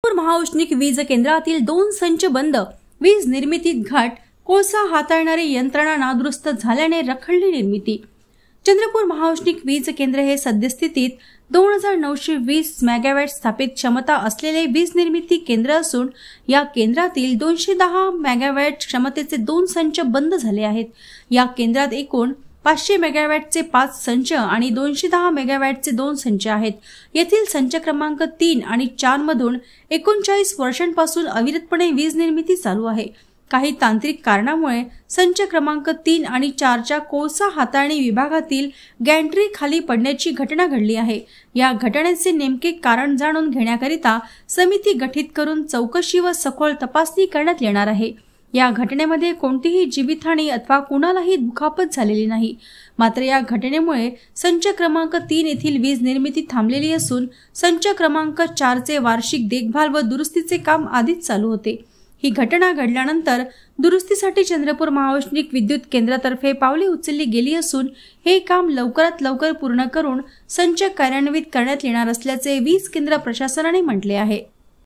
चंद्रपूर महाऔष्णिक वीज केंद्रातील 2 संच बंद, वीज निर्मितीत घट, कोळसा हाताळणारी यंत्रणा नादुरुस्त झाल्याने रखडली निर्मिती। चंद्रपूर महाऔष्णिक वीज केंद्र हे सद्यस्थितीत 2920 मेगावॅट स्थापित क्षमता असलेले वीज निर्मिती केंद्र असून या केंद्रातील 210 मेगावॅट क्षमतेचे 2 संच बंद झाले आहेत। या केंद्रात एकूण 500 मेगावॅटचे 5 संच आणि 210 मेगावॅटचे 2 संच आहेत। येथील संच क्रमांक 3 आणि 4 मधून 39 वर्षांपासून अविरतपणे वीज निर्मिती चालू आहे। काही तांत्रिक कारणामुळे संच क्रमांक 3 आणि 4च्या कोळसा हाताळणी विभागातील गॅन्ट्री खाली पडण्याची घटना घडली आहे। या घटनेचे नेमके कारण जाणून घेण्याकरिता समिती गठीत करून चौकशी व सखोल तपासणी करण्यात येणार आहे। या घटनेमध्ये कोणतीही जीवितहानी अथवा कुणालाही दुखापत झालेली नाही। मात्र या घटनेमुळे संच क्रमांक 3 येथील वीज निर्मिती थांबलेली असून संच क्रमांक 4चे वार्षिक देखभाल व दुरुस्तीचे काम आधीच चालू होते। ही घटना घडल्यानंतर दुरुस्तीसाठी चंद्रपूर महाऔष्णिक विद्युत केंद्रातर्फे पावले उचलली गेली असून हे काम लवकरात लवकर पूर्ण करून संच कार्यान्वित करण्यात येणार असल्याचे वीज केंद्र प्रशासनाने म्हटले आहे।